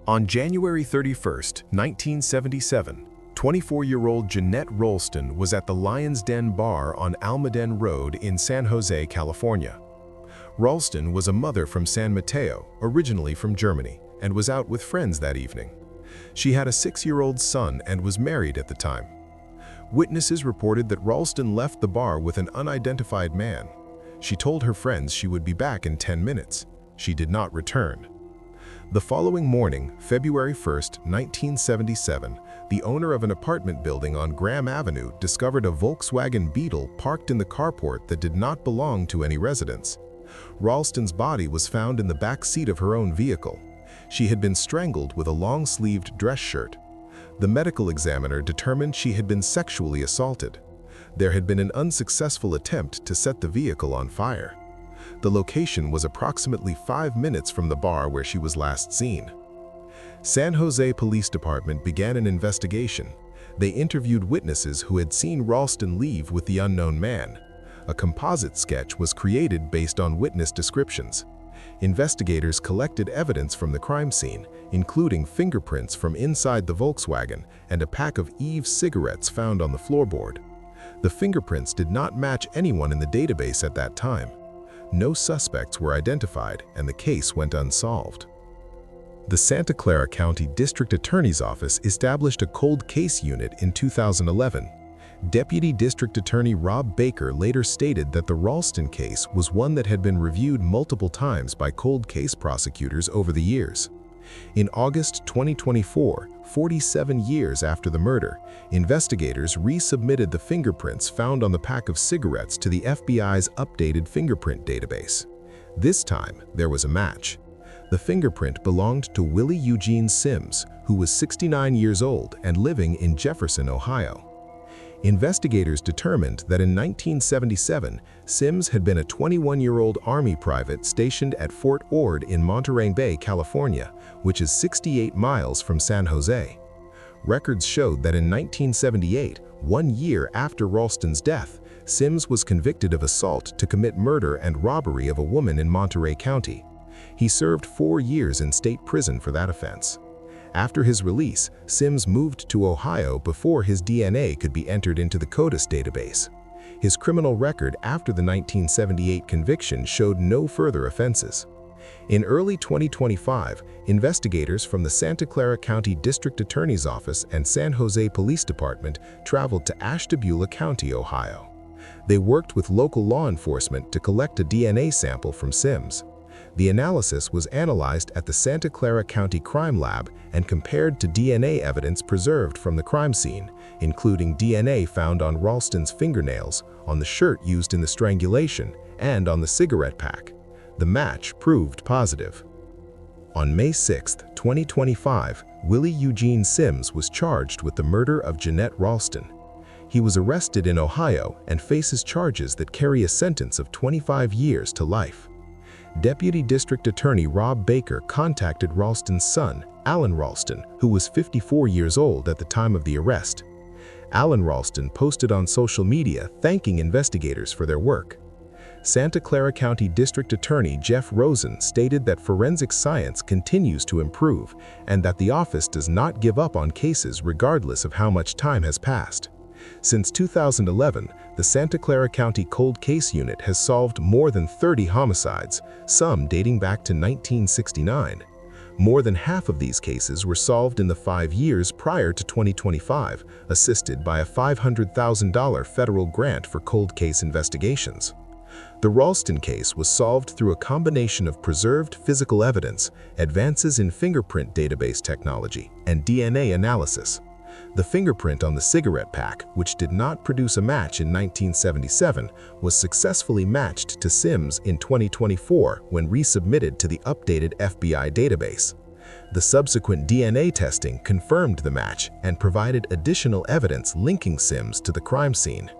On January 31, 1977, 24-year-old Jeanette Raltson was at the Lion's Den bar on Almaden Road in San Jose, California. Raltson was a mother from San Mateo, originally from Germany, and was out with friends that evening. She had a 6-year-old son and was married at the time. Witnesses reported that Raltson left the bar with an unidentified man. She told her friends she would be back in 10 minutes. She did not return. The following morning, February 1, 1977, the owner of an apartment building on Graham Avenue discovered a Volkswagen Beetle parked in the carport that did not belong to any residents. Ralston's body was found in the back seat of her own vehicle. She had been strangled with a long-sleeved dress shirt. The medical examiner determined she had been sexually assaulted. There had been an unsuccessful attempt to set the vehicle on fire. The location was approximately 5 minutes from the bar where she was last seen. San Jose Police Department began an investigation. They interviewed witnesses who had seen Ralston leave with the unknown man. A composite sketch was created based on witness descriptions. Investigators collected evidence from the crime scene, including fingerprints from inside the Volkswagen and a pack of Eve cigarettes found on the floorboard. The fingerprints did not match anyone in the database at that time. No suspects were identified, and the case went unsolved. The Santa Clara County District Attorney's Office established a cold case unit in 2011. Deputy District Attorney Rob Baker later stated that the Ralston case was one that had been reviewed multiple times by cold case prosecutors over the years. In August 2024, 47 years after the murder, investigators resubmitted the fingerprints found on the pack of cigarettes to the FBI's updated fingerprint database. This time, there was a match. The fingerprint belonged to Willie Eugene Sims, who was 69 years old and living in Jefferson, Ohio. Investigators determined that in 1977, Sims had been a 21-year-old Army private stationed at Fort Ord in Monterey Bay, California, which is 68 miles from San Jose. Records showed that in 1978, 1 year after Ralston's death, Sims was convicted of assault to commit murder and robbery of a woman in Monterey County. He served 4 years in state prison for that offense. After his release, Sims moved to Ohio before his DNA could be entered into the CODIS database. His criminal record after the 1978 conviction showed no further offenses. In early 2025, investigators from the Santa Clara County District Attorney's Office and San Jose Police Department traveled to Ashtabula County, Ohio. They worked with local law enforcement to collect a DNA sample from Sims. The analysis was analyzed at the Santa Clara County Crime Lab and compared to DNA evidence preserved from the crime scene, including DNA found on Ralston's fingernails, on the shirt used in the strangulation, and on the cigarette pack. The match proved positive. On May 6, 2025, Willie Eugene Sims was charged with the murder of Jeanette Raltson. He was arrested in Ohio and faces charges that carry a sentence of 25 years to life. Deputy District Attorney Rob Baker contacted Ralston's son, Alan Ralston, who was 54 years old at the time of the arrest. Alan Ralston posted on social media thanking investigators for their work. Santa Clara County District Attorney Jeff Rosen stated that forensic science continues to improve and that the office does not give up on cases regardless of how much time has passed. Since 2011, the Santa Clara County Cold Case Unit has solved more than 30 homicides, some dating back to 1969. More than half of these cases were solved in the 5 years prior to 2025, assisted by a $500,000 federal grant for cold case investigations. The Ralston case was solved through a combination of preserved physical evidence, advances in fingerprint database technology, and DNA analysis. The fingerprint on the cigarette pack, which did not produce a match in 1977, was successfully matched to Sims in 2024 when resubmitted to the updated FBI database. The subsequent DNA testing confirmed the match and provided additional evidence linking Sims to the crime scene.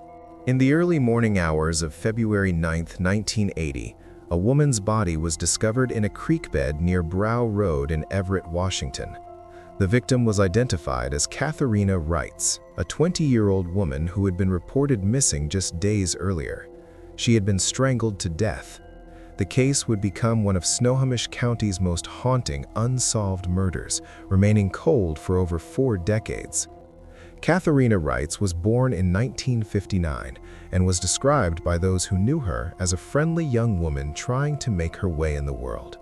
In the early morning hours of February 9, 1980, a woman's body was discovered in a creek bed near Brow Road in Everett, Washington. The victim was identified as Katherina Reitz, a 20-year-old woman who had been reported missing just days earlier. She had been strangled to death. The case would become one of Snohomish County's most haunting unsolved murders, remaining cold for over 4 decades. Katherina Reitz was born in 1959 and was described by those who knew her as a friendly young woman trying to make her way in the world.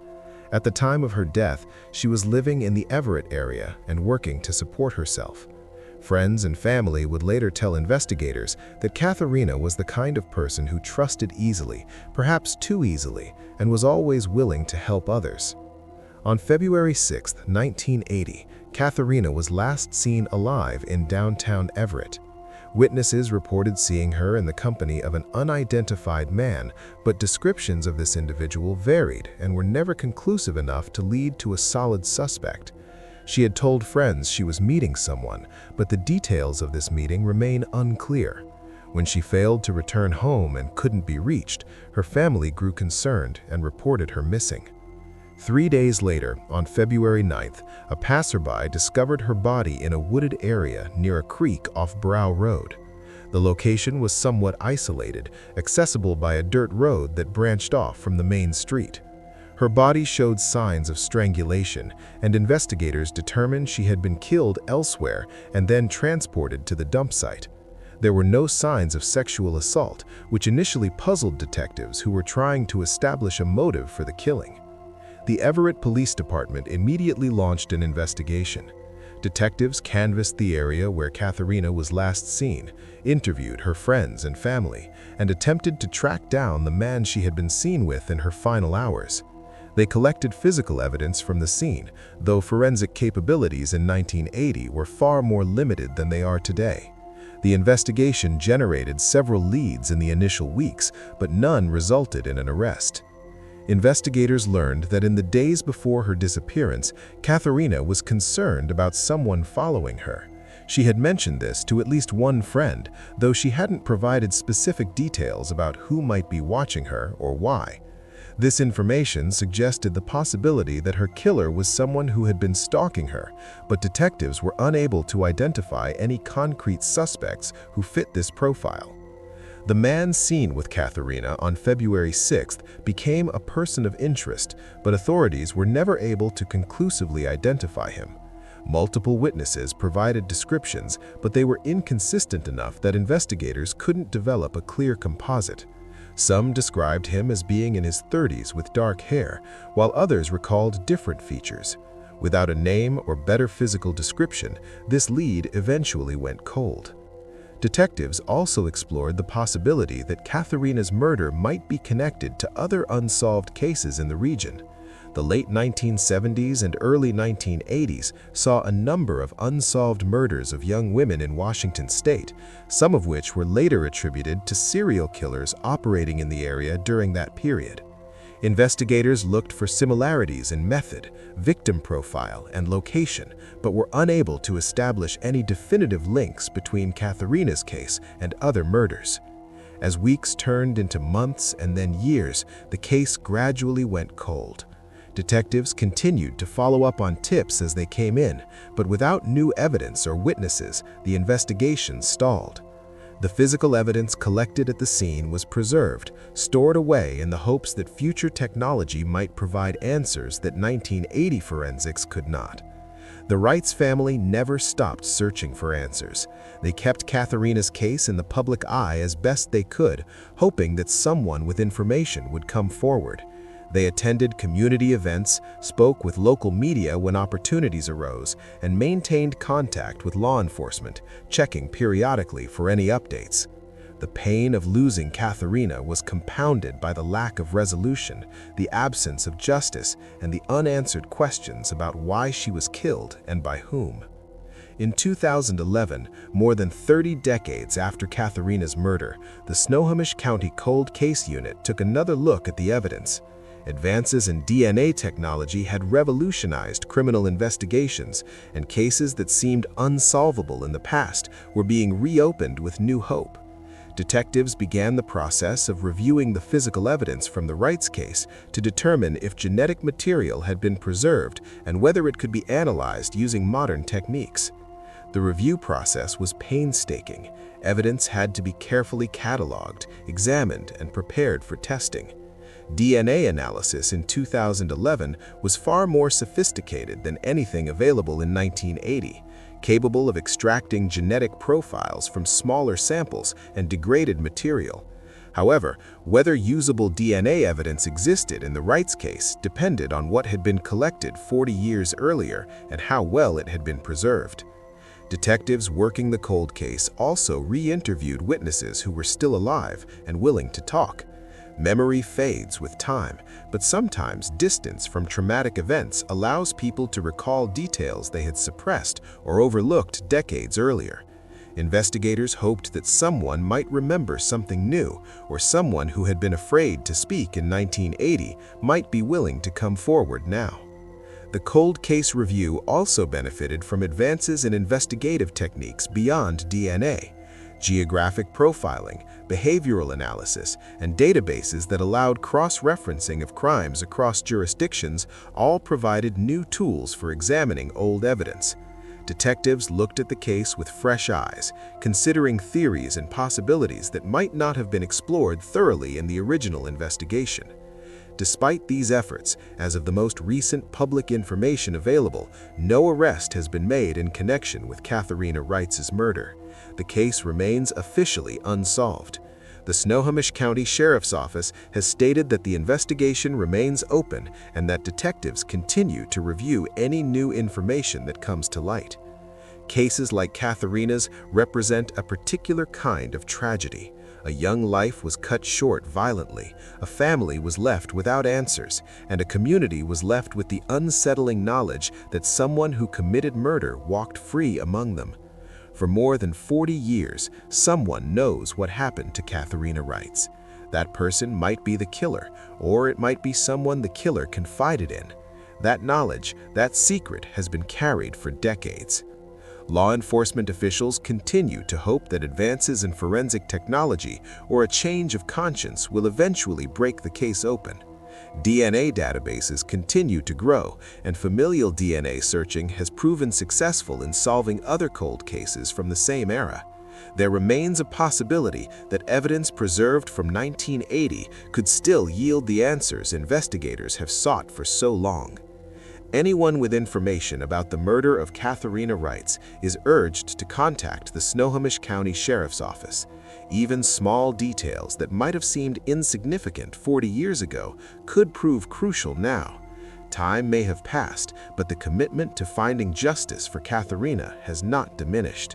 At the time of her death, she was living in the Everett area and working to support herself. Friends and family would later tell investigators that Katherina was the kind of person who trusted easily, perhaps too easily, and was always willing to help others. On February 6, 1980, Katherina was last seen alive in downtown Everett. Witnesses reported seeing her in the company of an unidentified man, but descriptions of this individual varied and were never conclusive enough to lead to a solid suspect. She had told friends she was meeting someone, but the details of this meeting remain unclear. When she failed to return home and couldn't be reached, her family grew concerned and reported her missing. 3 days later, on February 9th, a passerby discovered her body in a wooded area near a creek off Brow Road. The location was somewhat isolated, accessible by a dirt road that branched off from the main street. Her body showed signs of strangulation, and investigators determined she had been killed elsewhere and then transported to the dump site. There were no signs of sexual assault, which initially puzzled detectives who were trying to establish a motive for the killing. The Everett Police Department immediately launched an investigation. Detectives canvassed the area where Katherina was last seen, interviewed her friends and family, and attempted to track down the man she had been seen with in her final hours. They collected physical evidence from the scene, though forensic capabilities in 1980 were far more limited than they are today. The investigation generated several leads in the initial weeks, but none resulted in an arrest. Investigators learned that in the days before her disappearance, Katherina was concerned about someone following her. She had mentioned this to at least one friend, though she hadn't provided specific details about who might be watching her or why. This information suggested the possibility that her killer was someone who had been stalking her, but detectives were unable to identify any concrete suspects who fit this profile. The man seen with Katherina on February 6th became a person of interest, but authorities were never able to conclusively identify him. Multiple witnesses provided descriptions, but they were inconsistent enough that investigators couldn't develop a clear composite. Some described him as being in his 30s with dark hair, while others recalled different features. Without a name or better physical description, this lead eventually went cold. Detectives also explored the possibility that Katherina's murder might be connected to other unsolved cases in the region. The late 1970s and early 1980s saw a number of unsolved murders of young women in Washington state, some of which were later attributed to serial killers operating in the area during that period. Investigators looked for similarities in method, victim profile, and location, but were unable to establish any definitive links between Katherina's case and other murders. As weeks turned into months and then years, the case gradually went cold. Detectives continued to follow up on tips as they came in, but without new evidence or witnesses, the investigation stalled. The physical evidence collected at the scene was preserved, stored away in the hopes that future technology might provide answers that 1980 forensics could not. The Reitz family never stopped searching for answers. They kept Katherina's case in the public eye as best they could, hoping that someone with information would come forward. They attended community events, spoke with local media when opportunities arose, and maintained contact with law enforcement, checking periodically for any updates. The pain of losing Katherina was compounded by the lack of resolution, the absence of justice, and the unanswered questions about why she was killed and by whom. In 2011, more than 30 decades after Katherina's murder, the Snohomish County Cold Case Unit took another look at the evidence. Advances in DNA technology had revolutionized criminal investigations, and cases that seemed unsolvable in the past were being reopened with new hope. Detectives began the process of reviewing the physical evidence from the Reitz case to determine if genetic material had been preserved and whether it could be analyzed using modern techniques. The review process was painstaking. Evidence had to be carefully cataloged, examined, and prepared for testing. DNA analysis in 2011 was far more sophisticated than anything available in 1980, capable of extracting genetic profiles from smaller samples and degraded material. However, whether usable DNA evidence existed in the Reitz case depended on what had been collected 40 years earlier and how well it had been preserved. Detectives working the cold case also re-interviewed witnesses who were still alive and willing to talk. Memory fades with time, but sometimes distance from traumatic events allows people to recall details they had suppressed or overlooked decades earlier. Investigators hoped that someone might remember something new, or someone who had been afraid to speak in 1980 might be willing to come forward now. The cold case review also benefited from advances in investigative techniques beyond DNA. Geographic profiling, behavioral analysis, and databases that allowed cross-referencing of crimes across jurisdictions all provided new tools for examining old evidence. Detectives looked at the case with fresh eyes, considering theories and possibilities that might not have been explored thoroughly in the original investigation. Despite these efforts, as of the most recent public information available, no arrest has been made in connection with Katherina Reitz's murder. The case remains officially unsolved. The Snohomish County Sheriff's Office has stated that the investigation remains open and that detectives continue to review any new information that comes to light. Cases like Katherina's represent a particular kind of tragedy. A young life was cut short violently, a family was left without answers, and a community was left with the unsettling knowledge that someone who committed murder walked free among them. For more than 40 years, someone knows what happened to Katherina Reitz. That person might be the killer, or it might be someone the killer confided in. That knowledge, that secret, has been carried for decades. Law enforcement officials continue to hope that advances in forensic technology or a change of conscience will eventually break the case open. DNA databases continue to grow, and familial DNA searching has proven successful in solving other cold cases from the same era. There remains a possibility that evidence preserved from 1980 could still yield the answers investigators have sought for so long. Anyone with information about the murder of Katherina Reitz is urged to contact the Snohomish County Sheriff's Office. Even small details that might have seemed insignificant 40 years ago could prove crucial now. Time may have passed, but the commitment to finding justice for Katherina has not diminished.